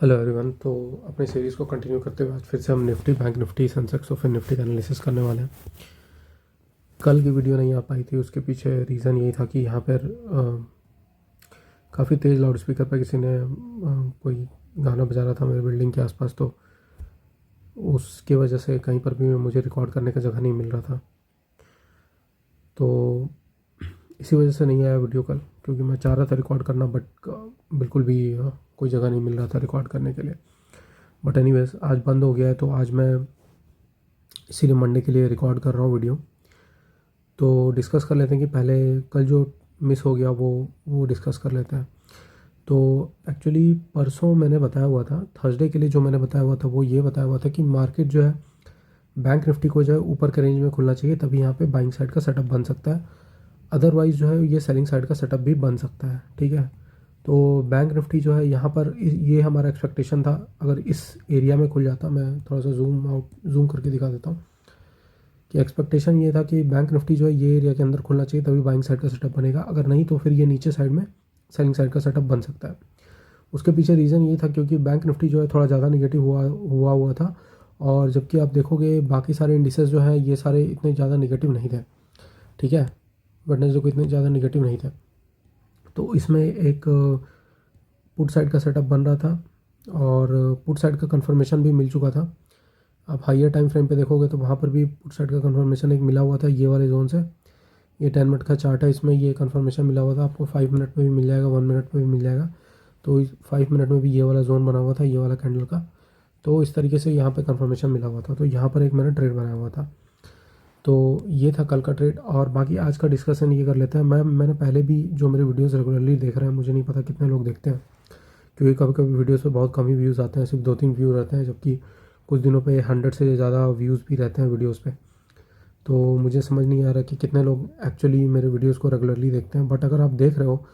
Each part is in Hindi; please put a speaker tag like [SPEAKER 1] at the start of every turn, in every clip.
[SPEAKER 1] Hello everyone. तो अपनी सीरीज़ को कंटिन्यू करते हुए आज फिर से हम निफ्टी, बैंक निफ्टी, सेंसेक्स और फिर निफ्टी का एनालिसिस करने वाले हैं। कल की वीडियो नहीं आ पाई थी, उसके पीछे रीज़न यही था कि यहाँ पर काफ़ी तेज़ लाउड स्पीकर पर किसी ने कोई गाना बजा रहा था मेरे बिल्डिंग के आसपास, तो उसकी वजह से कहीं पर भी मुझे रिकॉर्ड करने का जगह नहीं मिल रहा था। तो इसी वजह से नहीं आया वीडियो कल, क्योंकि मैं चाह रहा था रिकॉर्ड करना, बट बिल्कुल भी कोई जगह नहीं मिल रहा था रिकॉर्ड करने के लिए। बट एनीवेज आज बंद हो गया है, तो आज मैं इसीलिए मंडे के लिए रिकॉर्ड कर रहा हूँ वीडियो। तो डिस्कस कर लेते हैं कि पहले कल जो मिस हो गया वो डिस्कस कर लेते हैं। तो एक्चुअली परसों मैंने बताया हुआ था, थर्सडे के लिए जो मैंने बताया हुआ था वो ये बताया हुआ था कि मार्केट जो है बैंक निफ्टी को जो है ऊपर के रेंज में खुलना चाहिए, तभी यहाँ पे बाइंग साइड का सेटअप बन सकता है। अदरवाइज़ जो है ये सेलिंग साइड का सेटअप भी बन सकता है। ठीक है, तो बैंक निफ्टी जो है यहाँ पर ये हमारा एक्सपेक्टेशन था। अगर इस एरिया में खुल जाता, मैं थोड़ा सा जूम करके दिखा देता हूँ कि एक्सपेक्टेशन ये था कि बैंक निफ्टी जो है ये एरिया के अंदर खुलना चाहिए, तभी बाइंग साइड का सेटअप बनेगा। अगर नहीं तो फिर ये नीचे साइड में सेलिंग साइड का सेटअप बन सकता है। उसके पीछे रीज़न ये था क्योंकि बैंक निफ्टी जो है थोड़ा ज़्यादा निगेटिव हुआ था, और जबकि आप देखोगे बाकी सारे इंडिसेस जो हैं ये सारे इतने ज़्यादा निगेटिव नहीं थे। ठीक है, वेडनेसडे को इतने ज़्यादा निगेटिव नहीं थे। तो इसमें एक पुट साइड का सेटअप बन रहा था और पुट साइड का कंफर्मेशन भी मिल चुका था। आप हाइयर टाइम फ्रेम पे देखोगे तो वहाँ पर भी पुट साइड का कंफर्मेशन एक मिला हुआ था ये वाले जोन से। ये 10 मिनट का चार्ट है, इसमें ये कंफर्मेशन मिला हुआ था। आपको 5 मिनट में भी मिल जाएगा, 1 मिनट में भी मिल जाएगा। तो 5 मिनट में भी ये वाला जोन बना हुआ था, ये वाला कैंडल का। तो इस तरीके से यहाँ पे कंफर्मेशन मिला हुआ था, तो यहाँ पर एक मैंने ट्रेड बनाया हुआ था। तो ये था कल का ट्रेड। और बाकी आज का डिस्कशन ये कर लेते हैं। मैंने पहले भी, जो मेरे वीडियोस रेगुलरली देख रहे हैं, मुझे नहीं पता कितने लोग देखते हैं, क्योंकि कभी कभी वीडियोस पे बहुत कम ही व्यूज़ आते हैं, सिर्फ 2-3 व्यू रहते हैं, जबकि कुछ दिनों पे 100 से ज़्यादा व्यूज़ भी रहते हैं वीडियोस पे। तो मुझे समझ नहीं आ रहा कि कितने लोग एक्चुअली मेरे वीडियोस को रेगुलरली देखते हैं। बट अगर आप देख रहे हो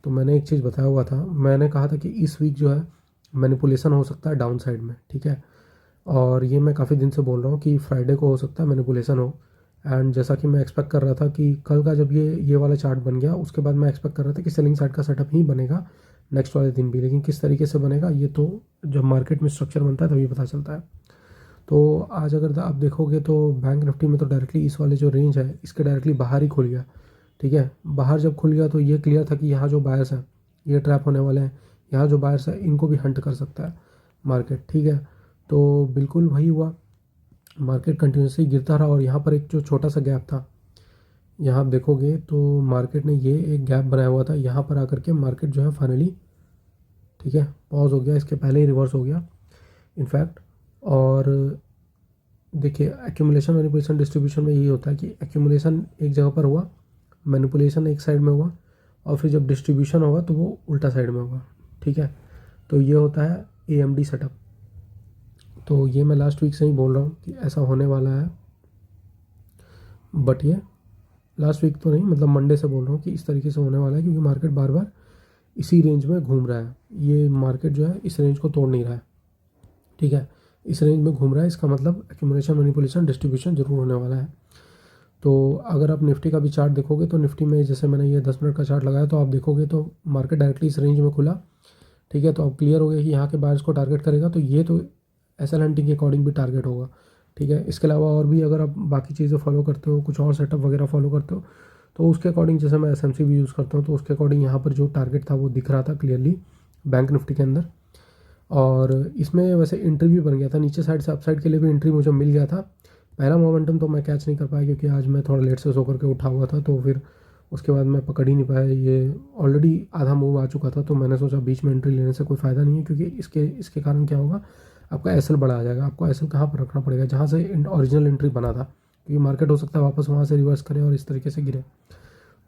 [SPEAKER 1] तो मैंने एक चीज़ बताया हुआ था, मैंने कहा था कि इस वीक जो है मैनिपुलेशन हो सकता है डाउन साइड में। ठीक है, और ये मैं काफ़ी दिन से बोल रहा हूँ कि फ्राइडे को हो सकता है मैनिपुलेशन हो। एंड जैसा कि मैं एक्सपेक्ट कर रहा था कि कल का जब ये वाला चार्ट बन गया, उसके बाद मैं एक्सपेक्ट कर रहा था कि सेलिंग साइड का सेटअप ही बनेगा नेक्स्ट वाले दिन भी। लेकिन किस तरीके से बनेगा ये तो जब मार्केट में स्ट्रक्चर बनता है तभी पता चलता है। तो आज अगर आप देखोगे तो बैंक निफ्टी में तो डायरेक्टली इस वाले जो रेंज है इसके डायरेक्टली बाहर ही खुल गया। ठीक है, बाहर जब खुल गया तो ये क्लियर था कि यहाँ जो बायर्स हैं ये ट्रैप होने वाले हैं। यहाँ जो बायर्स हैं इनको भी हंट कर सकता है मार्केट। ठीक है, तो बिल्कुल वही हुआ, मार्केट कंटिन्यूसली गिरता रहा। और यहाँ पर एक जो छोटा सा गैप था, यहाँ आप देखोगे तो मार्केट ने ये एक गैप बनाया हुआ था, यहाँ पर आकर के मार्केट जो है फाइनली, ठीक है, पॉज हो गया, इसके पहले ही रिवर्स हो गया इनफैक्ट। और देखिए, एक्यूमुलेशन मैनिपुलेशन डिस्ट्रीब्यूशन में यही होता है कि एक्यूमुलेशन एक जगह पर हुआ, मैनिपुलेशन एक साइड में हुआ, और फिर जब डिस्ट्रीब्यूशन होगा तो वो उल्टा साइड में होगा। ठीक है, तो ये होता है AMD सेटअप। तो ये मैं लास्ट वीक से ही बोल रहा हूँ कि ऐसा होने वाला है, बट ये लास्ट वीक तो नहीं, मतलब मंडे से बोल रहा हूँ कि इस तरीके से होने वाला है, क्योंकि मार्केट बार बार इसी रेंज में घूम रहा है। ये मार्केट जो है इस रेंज को तोड़ नहीं रहा है। ठीक है, इस रेंज में घूम रहा है, इसका मतलब एक्यूमुलेशन मैनिपुलेशन डिस्ट्रीब्यूशन जरूर होने वाला है। तो अगर आप निफ्टी का भी चार्ट देखोगे तो निफ्टी में जैसे मैंने ये 10 मिनट का चार्ट लगाया, तो आप देखोगे तो मार्केट डायरेक्टली इस रेंज में खुला। ठीक है, तो अब क्लियर हो गया कि यहाँ के बायर्स को टारगेट करेगा, तो ये तो एसएल हंटिंग के अकॉर्डिंग भी टारगेट होगा। ठीक है, इसके अलावा और भी अगर आप बाकी चीज़ें फॉलो करते हो, कुछ और सेटअप वगैरह फॉलो करते हो, तो उसके अकॉर्डिंग, जैसे मैं SMC भी यूज़ करता हूँ, तो उसके अकॉर्डिंग यहाँ पर जो टारगेट था वो दिख रहा था क्लियरली बैंक निफ्टी के अंदर। और इसमें वैसे एंट्री भी बन गया था, नीचे साइड से अप साइड के लिए भी एंट्री मुझे मिल गया था। पहला मोमेंटम तो मैं कैच नहीं कर पाया, क्योंकि आज मैं थोड़ा लेट से सो करके उठा हुआ था, तो फिर उसके बाद मैं पकड़ ही नहीं पाया। ये ऑलरेडी आधा मूव आ चुका था, तो मैंने सोचा बीच में एंट्री लेने से कोई फ़ायदा नहीं है, क्योंकि इसके कारण क्या होगा, आपका SL बड़ा आ जाएगा। आपको SL कहाँ पर रखना पड़ेगा, जहाँ से ओरिजिनल एंट्री बना था, क्योंकि मार्केट हो सकता है वापस वहाँ से रिवर्स करे और इस तरीके से गिरे,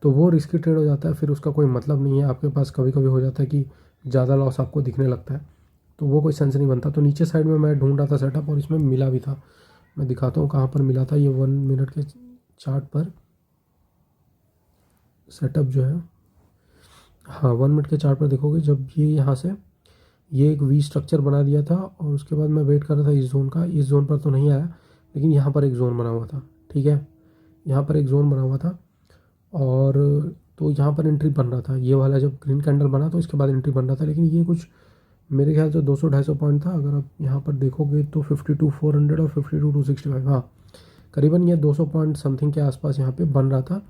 [SPEAKER 1] तो वो रिस्की ट्रेड हो जाता है, फिर उसका कोई मतलब नहीं है आपके पास। कभी कभी हो जाता है कि ज़्यादा लॉस आपको दिखने लगता है, तो वो कोई सेंस नहीं बनता। तो नीचे साइड में मैं ढूंढ रहा था सेटअप, और इसमें मिला भी था। मैं दिखाता हूँ कहाँ पर मिला था। ये 1 मिनट के चार्ट पर सेटअप जो है, हाँ 1 मिनट के चार्ट पर देखोगे, जब ये यहाँ से ये एक वी स्ट्रक्चर बना दिया था, और उसके बाद मैं वेट कर रहा था इस जोन का। इस जोन पर तो नहीं आया, लेकिन यहाँ पर एक जोन बना हुआ था। ठीक है, यहाँ पर एक जोन बना हुआ था, और तो यहाँ पर एंट्री बन रहा था। ये वाला जब ग्रीन कैंडल बना तो इसके बाद एंट्री बन रहा था, लेकिन ये कुछ मेरे ख्याल से 200-250 पॉइंट था। अगर आप यहाँ पर देखोगे तो 52,400 और 52,265, हाँ करीबन ये 200 पॉइंट समथिंग के आसपास यहाँ पे बन रहा था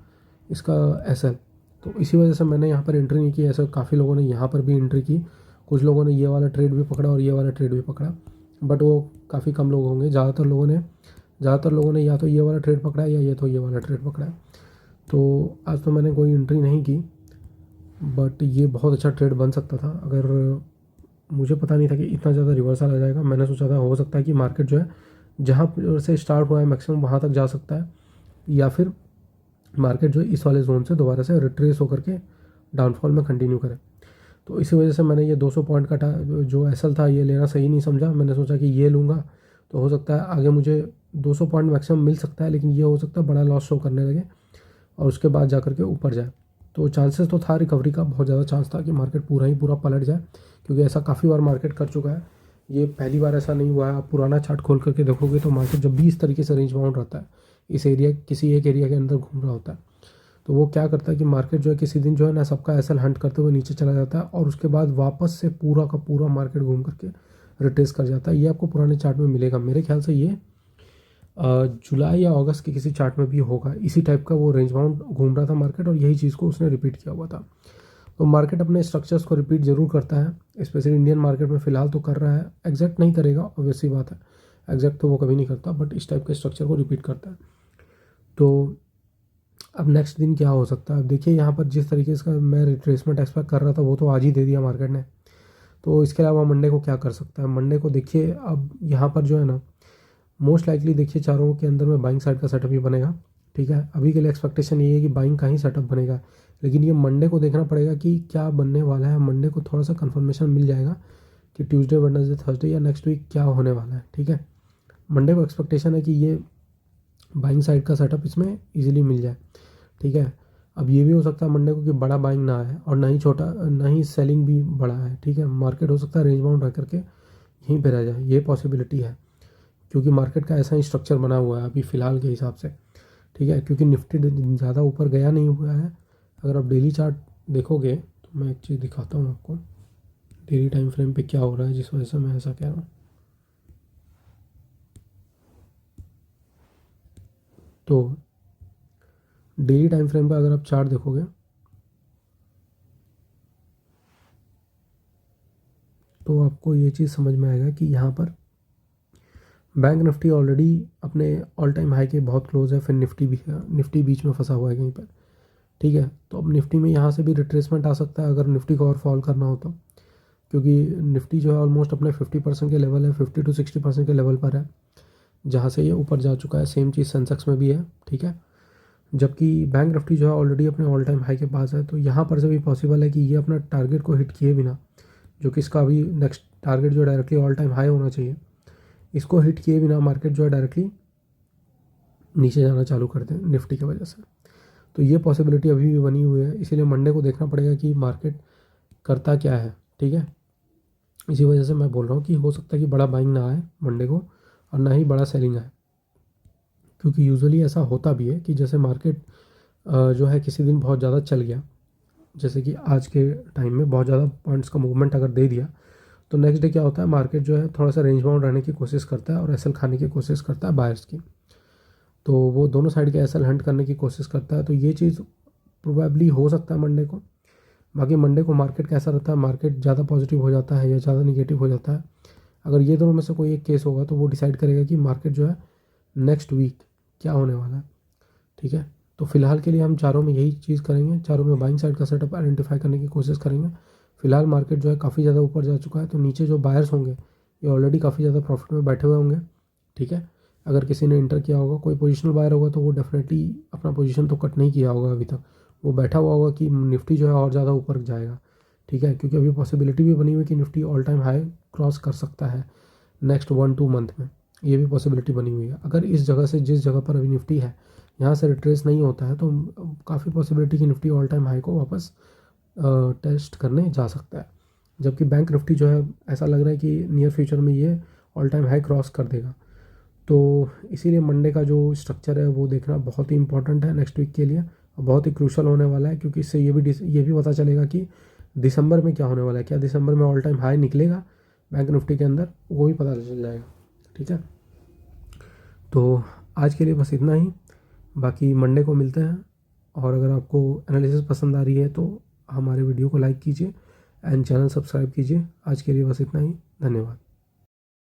[SPEAKER 1] इसका एसएल। तो इसी वजह से मैंने यहाँ पर एंट्री नहीं की। ऐसे काफ़ी लोगों ने यहाँ पर भी एंट्री की, कुछ लोगों ने ये वाला ट्रेड भी पकड़ा और ये वाला ट्रेड भी पकड़ा, बट वो काफ़ी कम लोग होंगे। ज़्यादातर लोगों ने या तो ये वाला ट्रेड पकड़ा है या ये वाला ट्रेड पकड़ा है। तो आज तो मैंने कोई एंट्री नहीं की, बट ये बहुत अच्छा ट्रेड बन सकता था। अगर मुझे पता नहीं था कि इतना ज़्यादा रिवर्सल आ जाएगा। मैंने सोचा था हो सकता है कि मार्केट जो है जहाँ से स्टार्ट हुआ है मैक्सिमम वहाँ तक जा सकता है, या फिर मार्केट जो है इस वाले जोन से दोबारा से रिट्रेस होकर के डाउनफॉल में कंटिन्यू करे। तो इसी वजह से मैंने ये 200 पॉइंट का जो एसएल था ये लेना सही नहीं समझा। मैंने सोचा कि ये लूँगा तो हो सकता है आगे मुझे 200 पॉइंट मैक्सिमम मिल सकता है, लेकिन ये हो सकता है बड़ा लॉस शो करने लगे और उसके बाद जा कर के ऊपर जाए। तो चांसेस तो था रिकवरी का, बहुत ज़्यादा चांस था कि मार्केट पूरा ही पूरा पलट जाए, क्योंकि ऐसा काफ़ी बार मार्केट कर चुका है। ये पहली बार ऐसा नहीं हुआ है। आप पुराना चार्ट खोल करके देखोगे तो मार्केट जब भी इस तरीके से रेंज बाउंड रहता है, इस एरिया किसी एक एरिया के अंदर घूम रहा होता है, तो वो क्या करता है कि मार्केट जो है किसी दिन जो है ना सबका एसएल हंट करते हुए नीचे चला जाता है और उसके बाद वापस से पूरा का पूरा मार्केट घूम करके रिट्रेस कर जाता है। ये आपको पुराने चार्ट में मिलेगा। मेरे ख्याल से ये जुलाई या अगस्त के किसी चार्ट में भी होगा। इसी टाइप का वो रेंज बाउंड घूम रहा था मार्केट और यही चीज़ को उसने रिपीट किया हुआ था। तो मार्केट अपने स्ट्रक्चर्स को रिपीट ज़रूर करता है, स्पेशली इंडियन मार्केट में फ़िलहाल तो कर रहा है। एग्जैक्ट नहीं करेगा, ऑब्वियस सी बात है, एग्जैक्ट तो वो कभी नहीं करता, बट इस टाइप के स्ट्रक्चर को रिपीट करता है। तो अब नेक्स्ट दिन क्या हो सकता है? अब देखिए यहाँ पर जिस तरीके से मैं रिट्रेसमेंट एक्सपेक्ट कर रहा था वो तो आज ही दे दिया मार्केट ने। तो इसके अलावा मंडे को क्या कर सकता है? मंडे को देखिए, अब यहाँ पर जो है ना मोस्ट लाइकली देखिए चारों के अंदर में बाइंग साइड का सेटअप ही बनेगा। ठीक है, अभी के लिए एक्सपेक्टेशन ये है कि बाइंग का ही सेटअप बनेगा, लेकिन ये मंडे को देखना पड़ेगा कि क्या बनने वाला है। मंडे को थोड़ा सा कंफर्मेशन मिल जाएगा कि ट्यूसडे, वेडनेसडे, थर्सडे या नेक्स्ट वीक क्या होने वाला है। ठीक है, मंडे को एक्सपेक्टेशन है कि ये बाइंग साइड का सेटअप इसमें ईजिली मिल जाए। ठीक है, अब ये भी हो सकता है मंडे को कि बड़ा बाइंग ना आए और ना ही छोटा, ना ही सेलिंग भी बड़ा है। ठीक है, मार्केट हो सकता है रेंज बाउंड रह करके यहीं पे रह जाए, ये पॉसिबिलिटी है, क्योंकि मार्केट का ऐसा ही स्ट्रक्चर बना हुआ है अभी फ़िलहाल के हिसाब से। ठीक है, क्योंकि निफ्टी ज़्यादा ऊपर गया नहीं हुआ है। अगर आप डेली चार्ट देखोगे तो मैं एक चीज़ दिखाता हूँ आपको, डेली टाइम फ्रेम पे क्या हो रहा है जिस वजह से मैं ऐसा कह रहा हूँ। तो डेली टाइम फ्रेम पे अगर आप चार्ट देखोगे तो आपको ये चीज़ समझ में आएगा कि यहाँ पर बैंक निफ्टी ऑलरेडी अपने ऑल टाइम हाई के बहुत क्लोज है, फिर निफ्टी बीच में फंसा हुआ है कहीं पर। ठीक है, तो अब निफ्टी में यहाँ से भी रिट्रेसमेंट आ सकता है अगर निफ्टी को और फॉल करना हो तो, क्योंकि निफ्टी जो है ऑलमोस्ट अपने 50% के लेवल है, 50 to 60% के लेवल पर है, जहाँ से ये ऊपर जा चुका है। सेम चीज़ सेंसेक्स में भी है। ठीक है, जबकि बैंक निफ्टी जो है ऑलरेडी अपने ऑल टाइम हाई के पास है। तो यहाँ पर से भी पॉसिबल है कि ये अपना टारगेट को हिट किए बिना, जो कि इसका अभी नेक्स्ट टारगेट जो डायरेक्टली ऑल टाइम हाई होना चाहिए, इसको हिट किए बिना मार्केट जो है डायरेक्टली नीचे जाना चालू कर दें निफ्टी की वजह से। तो ये पॉसिबिलिटी अभी भी बनी हुई है, इसीलिए मंडे को देखना पड़ेगा कि मार्केट करता क्या है। ठीक है, इसी वजह से मैं बोल रहा हूँ कि हो सकता है कि बड़ा बाइंग ना आए मंडे को और ना ही बड़ा सेलिंग आए, क्योंकि यूजुअली ऐसा होता भी है कि जैसे मार्केट जो है किसी दिन बहुत ज़्यादा चल गया, जैसे कि आज के टाइम में बहुत ज़्यादा पॉइंट्स का मूवमेंट अगर दे दिया, तो नेक्स्ट डे क्या होता है, मार्केट जो है थोड़ा सा रेंज बाउंड रहने की कोशिश करता है और एसएल खाने की कोशिश करता है बायर्स की। तो वो दोनों साइड के एसएल हंट करने की कोशिश करता है। तो ये चीज़ प्रोबेबली हो सकता है मंडे को। बाकी मंडे को मार्केट कैसा रहता है, मार्केट ज़्यादा पॉजिटिव हो जाता है या ज़्यादा निगेटिव हो जाता है, अगर ये दोनों में से कोई एक केस होगा तो वो डिसाइड करेगा कि मार्केट जो है नेक्स्ट वीक क्या होने वाला है। ठीक है, तो फिलहाल के लिए हम चारों में यही चीज़ करेंगे, चारों में बाइंग साइड का सेटअप आइडेंटिफाई करने की कोशिश करेंगे। फिलहाल मार्केट जो है काफ़ी ज़्यादा ऊपर जा चुका है, तो नीचे जो बायर्स होंगे ये ऑलरेडी काफ़ी ज़्यादा प्रॉफिट में बैठे हुए होंगे। ठीक है, अगर किसी ने इंटर किया होगा, कोई पोजिशनल बायर होगा तो वो डेफिनेटली अपना पोजीशन तो कट नहीं किया होगा अभी तक, वो बैठा हुआ होगा कि निफ्टी जो है और ज़्यादा ऊपर जाएगा। ठीक है, क्योंकि अभी पॉसिबिलिटी भी बनी हुई कि Nifty all time high cross कर सकता है नेक्स्ट 1-2 मंथ में, ये भी पॉसिबिलिटी बनी हुई है। अगर इस जगह से जिस जगह पर अभी निफ्टी है यहाँ से रिट्रेस नहीं होता है तो काफ़ी पॉसिबिलिटी कि निफ्टी ऑल टाइम हाई को वापस टेस्ट करने जा सकता है। जबकि बैंक निफ्टी जो है ऐसा लग रहा है कि नियर फ्यूचर में ये ऑल टाइम हाई क्रॉस कर देगा। तो इसीलिए मंडे का जो स्ट्रक्चर है वो देखना बहुत ही इंपॉर्टेंट है नेक्स्ट वीक के लिए, और बहुत ही क्रूशल होने वाला है, क्योंकि इससे ये भी पता चलेगा कि दिसंबर में क्या होने वाला है, क्या दिसंबर में ऑल टाइम हाई निकलेगा बैंक निफ्टी के अंदर, वो भी पता चल जाएगा। ठीक है, तो आज के लिए बस इतना ही, बाकी मंडे को मिलते हैं। और अगर आपको एनालिसिस पसंद आ रही है तो हमारे वीडियो को लाइक कीजिए एंड चैनल सब्सक्राइब कीजिए। आज के लिए बस इतना ही, धन्यवाद।